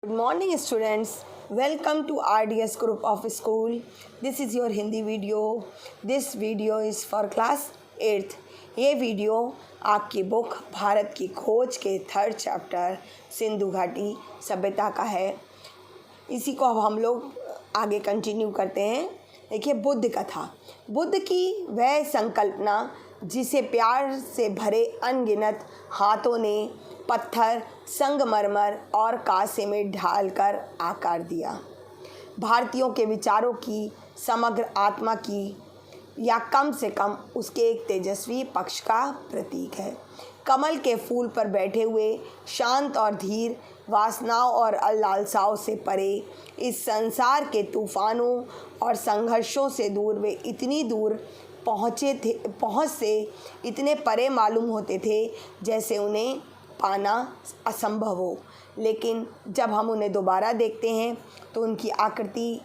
Good morning students. Welcome to RDS group of school. This is your Hindi video. This video is for class 8th. ये video आपकी book Bharat की खोज के 3rd chapter Sindhu घाटी सभ्यता का है। इसी को अब हम लोग आगे कंटिन्यू करते हैं। देखिए, बुद्ध कथा। बुद्ध की वह संकल्पना जिसे प्यार से भरे अनगिनत हाथों ने पत्थर, संगमरमर और कांसे में ढालकर आकार दिया, भारतीयों के विचारों की समग्र आत्मा की या कम से कम उसके एक तेजस्वी पक्ष का प्रतीक है। कमल के फूल पर बैठे हुए शांत और धीर, वासनाओं और लालसाओं से परे, इस संसार के तूफानों और संघर्षों से दूर वे इतनी दूर पहुँच से इतने परे मालूम होते थे जैसे उन्हें पाना असंभव हो। लेकिन जब हम उन्हें दोबारा देखते हैं तो उनकी आकृति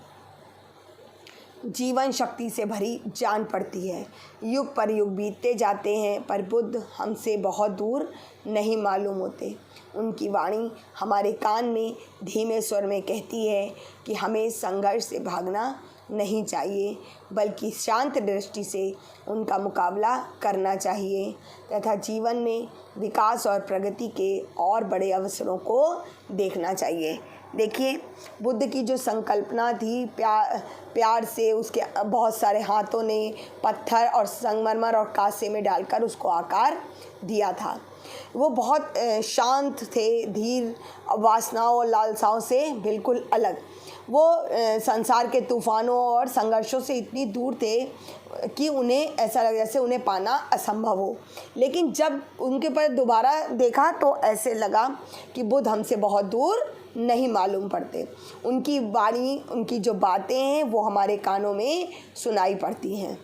जीवन शक्ति से भरी जान पड़ती है। युग पर युग बीतते जाते हैं पर बुद्ध हमसे बहुत दूर नहीं मालूम होते। उनकी वाणी हमारे कान में धीमे स्वर में कहती है कि हमें संघर्ष से भागना नहीं चाहिए बल्कि शांत दृष्टि से उनका मुकाबला करना चाहिए तथा जीवन में विकास और प्रगति के और बड़े अवसरों को देखना चाहिए। देखिए, बुद्ध की जो संकल्पना थी, प्यार से उसके बहुत सारे हाथों ने पत्थर और संगमरमर और कांसे में डालकर उसको आकार दिया था। वो बहुत शांत थे, धीर, वासनाओं और लालसाओं से बिल्कुल अलग। वो संसार के तूफानों और संघर्षों से इतनी दूर थे कि उन्हें ऐसा लगा जैसे उन्हें पाना असंभव हो। लेकिन जब उनके पर दोबारा देखा तो ऐसे लगा कि बुद्ध हमसे बहुत दूर नहीं मालूम पड़ते। उनकी वाणी, उनकी जो बातें हैं वो हमारे कानों में सुनाई पड़ती हैं।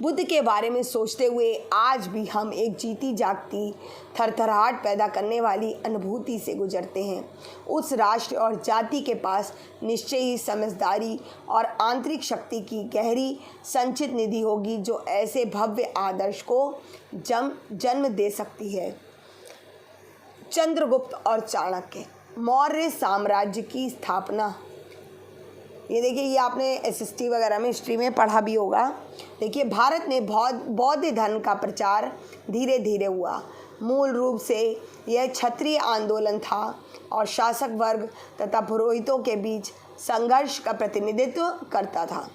बुद्ध के बारे में सोचते हुए आज भी हम एक जीती जागती, थरथराहट पैदा करने वाली अनुभूति से गुजरते हैं। उस राष्ट्र और जाति के पास निश्चय ही समझदारी और आंतरिक शक्ति की गहरी संचित निधि होगी जो ऐसे भव्य आदर्श को जन्म दे सकती है। चंद्रगुप्त और चाणक्य। मौर्य साम्राज्य की स्थापना। ये देखिए, ये आपने एसएसटी वगैरह में हिस्ट्री में पढ़ा भी होगा। देखिए, भारत में बौद्ध धर्म का प्रचार धीरे धीरे हुआ। मूल रूप से यह क्षत्रिय आंदोलन था और शासक वर्ग तथा पुरोहितों के बीच संघर्ष का प्रतिनिधित्व करता था।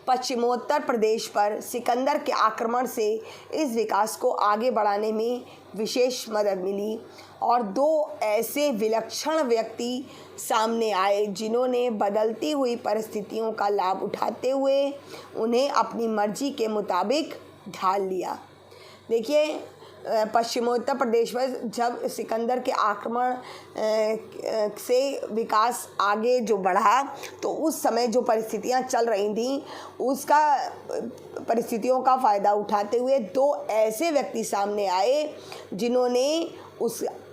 पश्चिमोत्तर प्रदेश पर सिकंदर के आक्रमण से इस विकास को आगे बढ़ाने में विशेष मदद मिली और दो ऐसे विलक्षण व्यक्ति सामने आए जिन्होंने बदलती हुई परिस्थितियों का लाभ उठाते हुए उन्हें अपनी मर्जी के मुताबिक ढाल लिया। देखिए, पश्चिमोत्तर प्रदेश पर जब सिकंदर के आक्रमण से विकास आगे जो बढ़ा तो उस समय जो परिस्थितियां चल रही थीं उसका परिस्थितियों का फ़ायदा उठाते हुए दो ऐसे व्यक्ति सामने आए जिन्होंने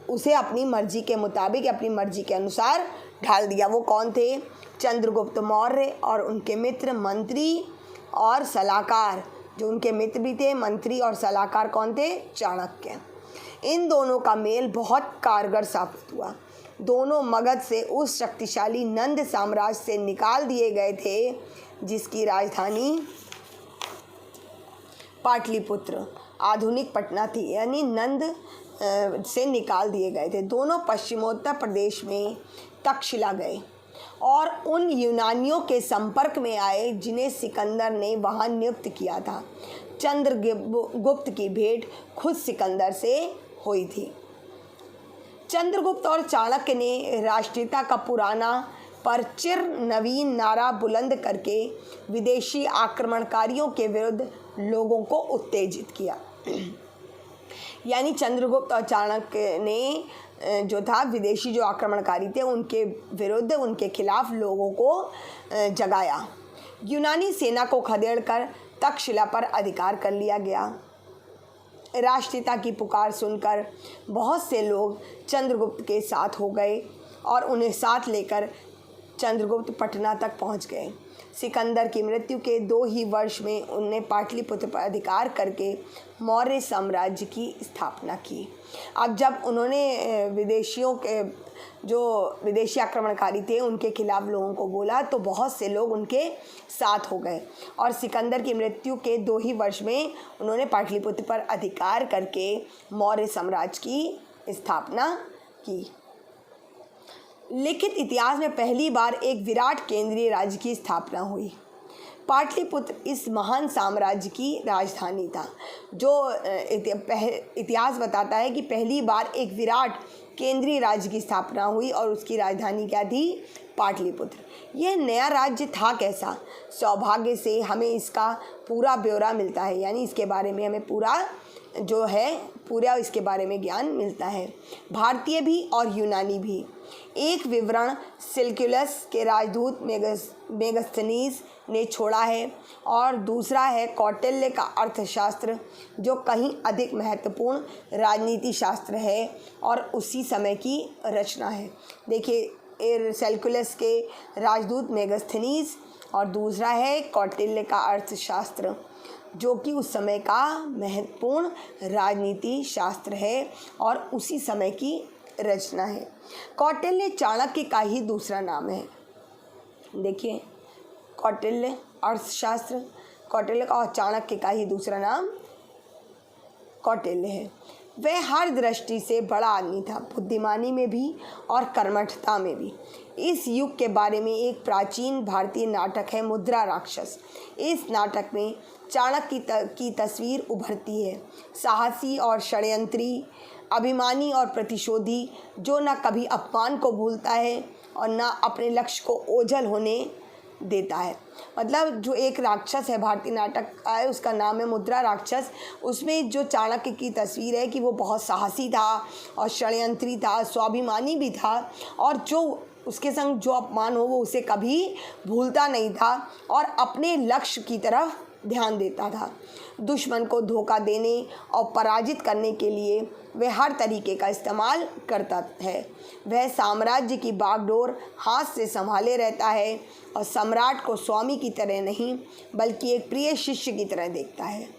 उसे अपनी मर्जी के मुताबिक, अपनी मर्जी के अनुसार ढाल दिया। वो कौन थे? चंद्रगुप्त मौर्य और उनके मित्र, मंत्री और सलाहकार। जो उनके मित्र भी थे, मंत्री और सलाहकार कौन थे? चाणक्य। इन दोनों का मेल बहुत कारगर साबित हुआ। दोनों मगध से उस शक्तिशाली नंद साम्राज्य से निकाल दिए गए थे जिसकी राजधानी पाटलिपुत्र, आधुनिक पटना थी, यानी नंद से निकाल दिए गए थे। दोनों पश्चिमोत्तर प्रदेश में तक्षशिला गए और उन यूनानियों के संपर्क में आए जिन्हें सिकंदर ने वहां नियुक्त किया था। चंद्रगुप्त की भेंट खुद सिकंदर से हुई थी। चंद्रगुप्त और चाणक्य ने राष्ट्रीयता का पुराना पर चिर नवीन नारा बुलंद करके विदेशी आक्रमणकारियों के विरुद्ध लोगों को उत्तेजित किया। यानी चंद्रगुप्त और चाणक्य ने जो था विदेशी जो आक्रमणकारी थे उनके विरुद्ध, उनके खिलाफ लोगों को जगाया। यूनानी सेना को खदेड़कर तक्षशिला पर अधिकार कर लिया गया। राष्ट्रीयता की पुकार सुनकर बहुत से लोग चंद्रगुप्त के साथ हो गए और उन्हें साथ लेकर चंद्रगुप्त पटना तक पहुंच गए। सिकंदर की मृत्यु के 2 ही वर्ष में उनने पाटलिपुत्र पर अधिकार करके मौर्य साम्राज्य की स्थापना की। अब जब उन्होंने विदेशियों के जो विदेशी आक्रमणकारी थे उनके खिलाफ लोगों को बोला तो बहुत से लोग उनके साथ हो गए और सिकंदर की मृत्यु के 2 ही वर्ष में उन्होंने पाटलिपुत्र पर अधिकार करके मौर्य साम्राज्य की स्थापना की। लिखित इतिहास में पहली बार एक विराट केंद्रीय राज्य की स्थापना हुई। पाटलिपुत्र इस महान साम्राज्य की राजधानी था। जो इतिहास बताता है कि पहली बार एक विराट केंद्रीय राज्य की स्थापना हुई और उसकी राजधानी क्या थी? पाटलिपुत्र। यह नया राज्य था कैसा? सौभाग्य से हमें इसका पूरा ब्यौरा मिलता है, यानी इसके बारे में हमें पूरा इसके बारे में ज्ञान मिलता है, भारतीय भी और यूनानी भी। एक विवरण सिल्क्युलस के राजदूत मेगस्थनीज ने छोड़ा है और दूसरा है कौटिल्य का अर्थशास्त्र, जो कहीं अधिक महत्वपूर्ण राजनीति शास्त्र है और उसी समय की रचना है। देखिए, सेल्कुलस के राजदूत मेगस्थनीज और दूसरा है कौटिल्य का अर्थशास्त्र, जो कि उस समय का महत्वपूर्ण राजनीति शास्त्र है और उसी समय की रचना है। कौटिल्य चाणक्य का ही दूसरा नाम है। देखिए, कौटिल्य अर्थशास्त्र, कौटिल्य का और चाणक्य का ही दूसरा नाम कौटिल्य है। वह हर दृष्टि से बड़ा आदमी था, बुद्धिमानी में भी और कर्मठता में भी। इस युग के बारे में एक प्राचीन भारतीय नाटक है मुद्रा राक्षस। इस नाटक में चाणक्य की तस्वीर उभरती है, साहसी और षड्यंत्री, अभिमानी और प्रतिशोधी, जो न कभी अपमान को भूलता है और न अपने लक्ष्य को ओझल होने देता है। मतलब जो एक राक्षस है, भारतीय नाटक का है, उसका नाम है मुद्रा राक्षस। उसमें जो चाणक्य की तस्वीर है कि वो बहुत साहसी था और षड्यंत्री था, स्वाभिमानी भी था और जो उसके संग जो अपमान हो वो उसे कभी भूलता नहीं था और अपने लक्ष्य की तरफ ध्यान देता था। दुश्मन को धोखा देने और पराजित करने के लिए वह हर तरीके का इस्तेमाल करता है। वह साम्राज्य की बागडोर हाथ से संभाले रहता है और सम्राट को स्वामी की तरह नहीं बल्कि एक प्रिय शिष्य की तरह देखता है।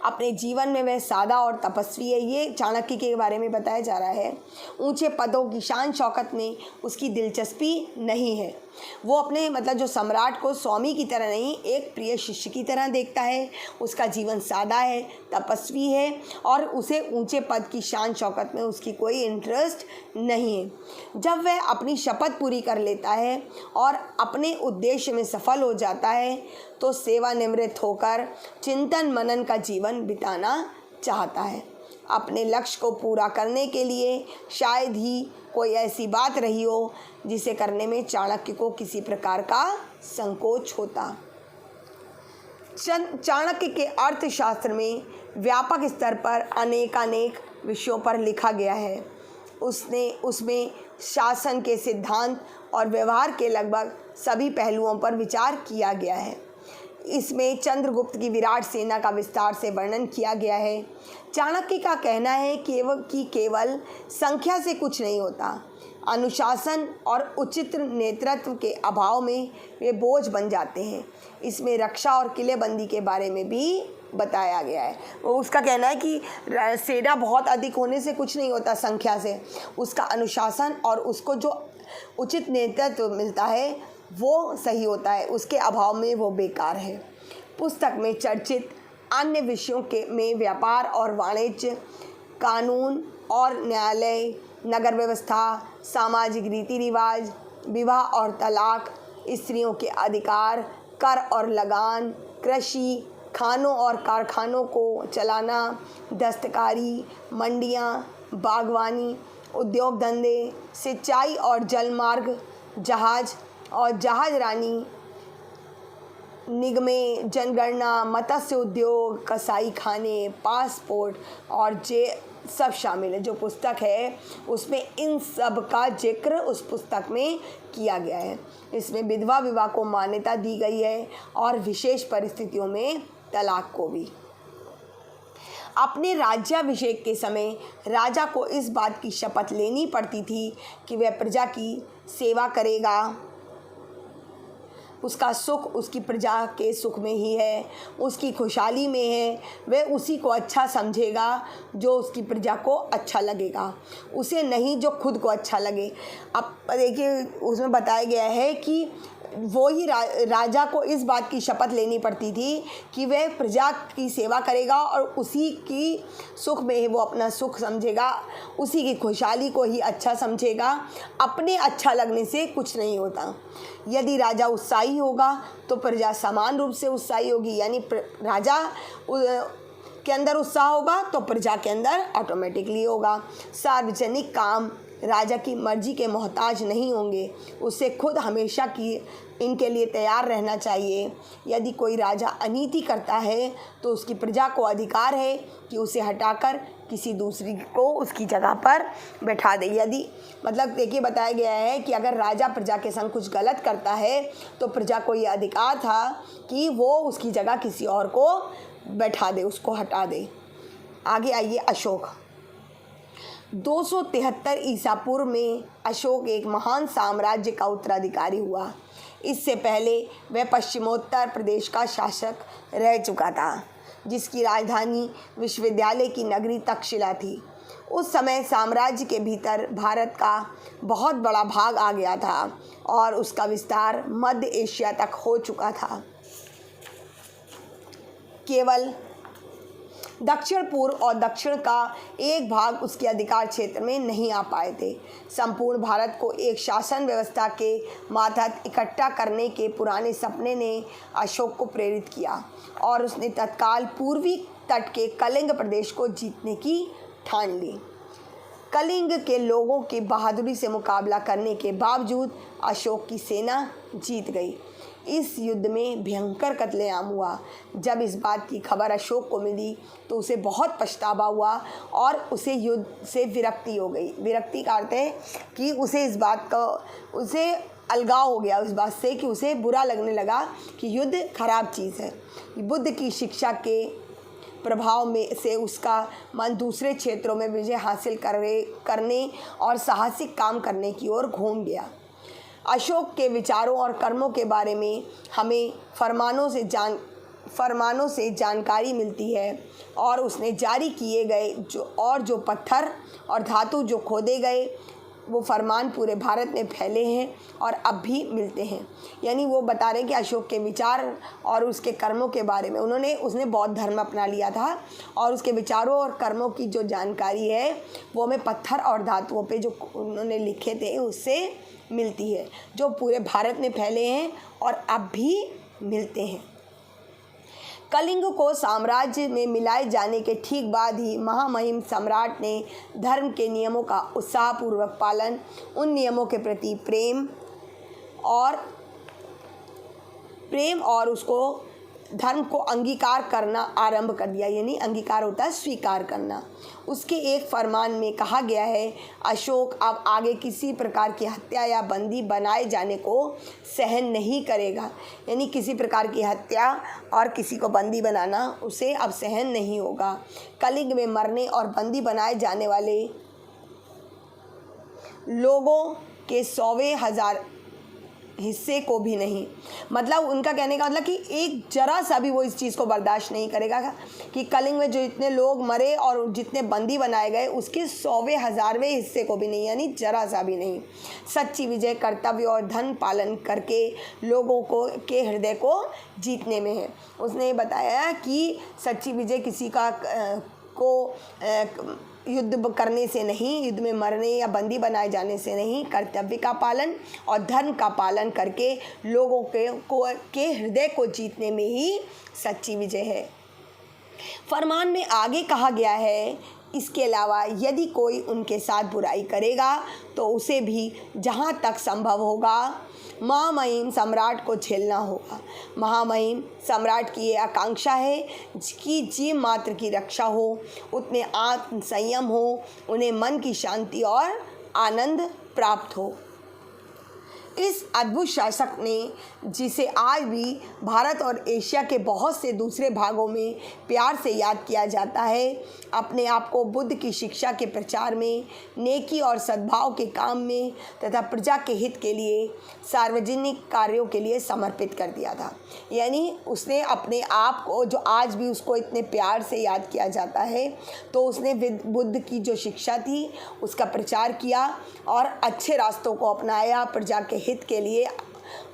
अपने जीवन में वह सादा और तपस्वी है, ये चाणक्य के बारे में बताया जा रहा है। ऊंचे पदों की शान शौकत में उसकी दिलचस्पी नहीं है। वो अपने जो सम्राट को स्वामी की तरह नहीं, एक प्रिय शिष्य की तरह देखता है। उसका जीवन सादा है, तपस्वी है और उसे ऊंचे पद की शान शौकत में उसकी कोई इंटरेस्ट नहीं है। जब वह अपनी शपथ पूरी कर लेता है और अपने उद्देश्य में सफल हो जाता है तो सेवानिवृत्त होकर चिंतन मनन का जीवन बिताना चाहता है। अपने लक्ष्य को पूरा करने के लिए शायद ही कोई ऐसी बात रही हो जिसे करने में चाणक्य को किसी प्रकार का संकोच होता। चाणक्य के अर्थशास्त्र में व्यापक स्तर पर अनेक विषयों पर लिखा गया है। उसमें शासन के सिद्धांत और व्यवहार के लगभग सभी पहलुओं पर विचार किया गया है। इसमें चंद्रगुप्त की विराट सेना का विस्तार से वर्णन किया गया है। चाणक्य का कहना है कि केवल संख्या से कुछ नहीं होता, अनुशासन और उचित नेतृत्व के अभाव में वे बोझ बन जाते हैं। इसमें रक्षा और किलेबंदी के बारे में भी बताया गया है। वो उसका कहना है कि सेना बहुत अधिक होने से कुछ नहीं होता संख्या से, उसका अनुशासन और उसको जो उचित नेतृत्व मिलता है वो सही होता है, उसके अभाव में वो बेकार है। पुस्तक में चर्चित अन्य विषयों में व्यापार और वाणिज्य, कानून और न्यायालय, नगर व्यवस्था, सामाजिक रीति रिवाज, विवाह और तलाक, स्त्रियों के अधिकार, कर और लगान, कृषि, खानों और कारखानों को चलाना, दस्तकारी, मंडियाँ, बागवानी, उद्योग धंधे, सिंचाई और जलमार्ग, जहाज और जहाजरानी, निगमें, जनगणना, मत्स्य उद्योग, कसाई खाने, पासपोर्ट और सब शामिल है। जो पुस्तक है उसमें इन सब का जिक्र उस पुस्तक में किया गया है। इसमें विधवा विवाह को मान्यता दी गई है और विशेष परिस्थितियों में तलाक को भी। अपने राज्याभिषेक के समय राजा को इस बात की शपथ लेनी पड़ती थी कि वह प्रजा की सेवा करेगा, उसका सुख उसकी प्रजा के सुख में ही है, उसकी खुशहाली में है। वह उसी को अच्छा समझेगा जो उसकी प्रजा को अच्छा लगेगा, उसे नहीं जो खुद को अच्छा लगे। अब देखिए उसमें बताया गया है कि वो ही राजा को इस बात की शपथ लेनी पड़ती थी कि वह प्रजा की सेवा करेगा और उसी की सुख में ही वो अपना सुख समझेगा, उसी की खुशहाली को ही अच्छा समझेगा। अपने अच्छा लगने से कुछ नहीं होता। यदि राजा उत्साही होगा तो प्रजा समान रूप से उत्साही होगी, यानी राजा के अंदर उत्साह होगा तो प्रजा के अंदर ऑटोमेटिकली होगा। सार्वजनिक काम राजा की मर्जी के मोहताज नहीं होंगे, उसे खुद हमेशा की इनके लिए तैयार रहना चाहिए। यदि कोई राजा अनीति करता है तो उसकी प्रजा को अधिकार है कि उसे हटाकर किसी दूसरी को उसकी जगह पर बैठा दे। यदि मतलब देखिए बताया गया है कि अगर राजा प्रजा के संग कुछ गलत करता है तो प्रजा को ये अधिकार था कि वो उसकी जगह किसी और को बैठा दे, उसको हटा दे। आगे आइए अशोक। 273 ईसा पूर्व में अशोक एक महान साम्राज्य का उत्तराधिकारी हुआ। इससे पहले वह पश्चिमोत्तर प्रदेश का शासक रह चुका था, जिसकी राजधानी विश्वविद्यालय की नगरी तक्षशिला थी। उस समय साम्राज्य के भीतर भारत का बहुत बड़ा भाग आ गया था और उसका विस्तार मध्य एशिया तक हो चुका था। केवल दक्षिण पूर्व और दक्षिण का एक भाग उसके अधिकार क्षेत्र में नहीं आ पाए थे। संपूर्ण भारत को एक शासन व्यवस्था के मातहत इकट्ठा करने के पुराने सपने ने अशोक को प्रेरित किया और उसने तत्काल पूर्वी तट के कलिंग प्रदेश को जीतने की ठान ली। कलिंग के लोगों की बहादुरी से मुकाबला करने के बावजूद अशोक की सेना जीत गई। इस युद्ध में भयंकर कत्लेआम हुआ। जब इस बात की खबर अशोक को मिली तो उसे बहुत पछतावा हुआ और उसे युद्ध से विरक्ति हो गई। विरक्ति का अर्थ है कि उसे इस बात का उसे अलगाव हो गया उस बात से कि उसे बुरा लगने लगा कि युद्ध खराब चीज़ है। बुद्ध की शिक्षा के प्रभाव में से उसका मन दूसरे क्षेत्रों में विजय हासिल करने और साहसिक काम करने की ओर घूम गया। अशोक के विचारों और कर्मों के बारे में हमें फरमानों से जानकारी मिलती है और उसने जारी किए गए जो पत्थर और धातु जो खोदे गए वो फरमान पूरे भारत में फैले हैं और अब भी मिलते हैं। यानी वो बता रहे हैं कि अशोक के विचार और उसके कर्मों के बारे में उसने बौद्ध धर्म अपना लिया था और उसके विचारों और कर्मों की जो जानकारी है वो हमें पत्थर और धातुओं पे जो उन्होंने लिखे थे उससे मिलती है, जो पूरे भारत में फैले हैं और अब भी मिलते हैं। कलिंग को साम्राज्य में मिलाए जाने के ठीक बाद ही महामहिम सम्राट ने धर्म के नियमों का उत्साहपूर्वक पालन, उन नियमों के प्रति प्रेम और उसको धर्म को अंगीकार करना आरंभ कर दिया। यानी अंगीकार होता है स्वीकार करना। उसके एक फरमान में कहा गया है, अशोक अब आगे किसी प्रकार की हत्या या बंदी बनाए जाने को सहन नहीं करेगा। यानी किसी प्रकार की हत्या और किसी को बंदी बनाना उसे अब सहन नहीं होगा। कलिंग में मरने और बंदी बनाए जाने वाले लोगों के 100,000 हिस्से को भी नहीं। मतलब उनका कहने का मतलब कि एक जरा सा भी वो इस चीज़ को बर्दाश्त नहीं करेगा कि कलिंग में जो जितने लोग मरे और जितने बंदी बनाए गए उसके 100,000वें हिस्से को भी नहीं, यानी जरा सा भी नहीं। सच्ची विजय कर्तव्य और धन पालन करके लोगों के हृदय को जीतने में है। उसने बताया कि सच्ची विजय किसी को युद्ध करने से नहीं, युद्ध में मरने या बंदी बनाए जाने से नहीं, कर्तव्य का पालन और धर्म का पालन करके लोगों के हृदय को जीतने में ही सच्ची विजय है। फरमान में आगे कहा गया है, इसके अलावा यदि कोई उनके साथ बुराई करेगा तो उसे भी जहाँ तक संभव होगा महामहिम सम्राट को झेलना होगा। महामहिम सम्राट की ये आकांक्षा है कि जीव मात्र की रक्षा हो, उतने आत्म संयम हो, उन्हें मन की शांति और आनंद प्राप्त हो। इस अद्भुत शासक ने, जिसे आज भी भारत और एशिया के बहुत से दूसरे भागों में प्यार से याद किया जाता है, अपने आप को बुद्ध की शिक्षा के प्रचार में, नेकी और सद्भाव के काम में तथा प्रजा के हित के लिए, सार्वजनिक कार्यों के लिए समर्पित कर दिया था। यानी उसने अपने आप को, जो आज भी उसको इतने प्यार से याद किया जाता है, तो उसने बुद्ध की जो शिक्षा थी उसका प्रचार किया और अच्छे रास्तों को अपनाया, प्रजा के हित के लिए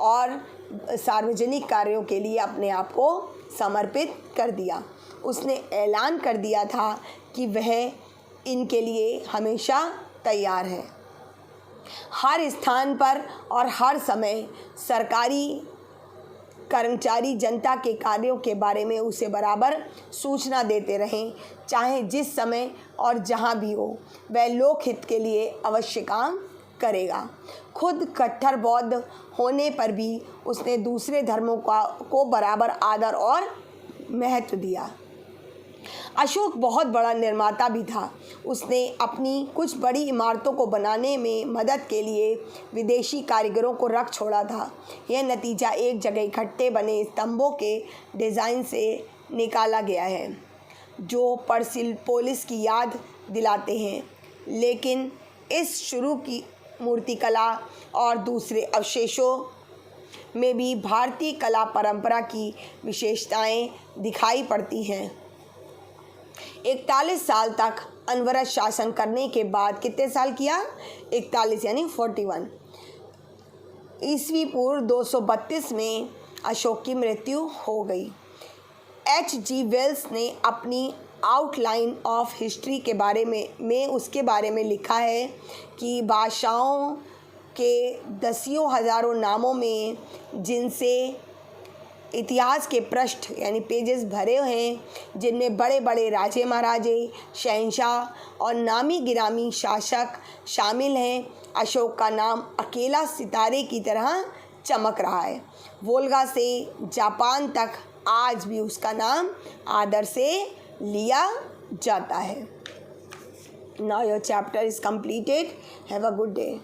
और सार्वजनिक कार्यों के लिए अपने आप को समर्पित कर दिया। उसने ऐलान कर दिया था कि वह इनके लिए हमेशा तैयार है। हर स्थान पर और हर समय सरकारी कर्मचारी जनता के कार्यों के बारे में उसे बराबर सूचना देते रहें, चाहे जिस समय और जहां भी हो, वह लोकहित के लिए अवश्य काम करेगा। खुद कट्टर बौद्ध होने पर भी उसने दूसरे धर्मों को बराबर आदर और महत्व दिया। अशोक बहुत बड़ा निर्माता भी था। उसने अपनी कुछ बड़ी इमारतों को बनाने में मदद के लिए विदेशी कारीगरों को रख छोड़ा था। यह नतीजा एक जगह इकट्ठे बने स्तंभों के डिज़ाइन से निकाला गया है, जो पर्सिपोलिस की याद दिलाते हैं। लेकिन इस शुरू की मूर्तिकला और दूसरे अवशेषों में भी भारतीय कला परंपरा की विशेषताएं दिखाई पड़ती हैं। 41 साल तक अनवरत शासन करने के बाद, कितने साल किया? 41 यानी 41। ईस्वी पूर्व 232 में अशोक की मृत्यु हो गई। H.G. वेल्स ने अपनी आउटलाइन ऑफ हिस्ट्री के बारे में उसके बारे में लिखा है कि बादशाहों के दसियों हज़ारों नामों में, जिनसे इतिहास के पृष्ठ यानी पेजेस भरे हैं, जिनमें बड़े बड़े राजे महाराजे, शहंशाह और नामी गिरामी शासक शामिल हैं, अशोक का नाम अकेला सितारे की तरह चमक रहा है। वोल्गा से जापान तक आज भी उसका नाम आदर से लिया जाता है। Now your chapter is completed. Have a good day.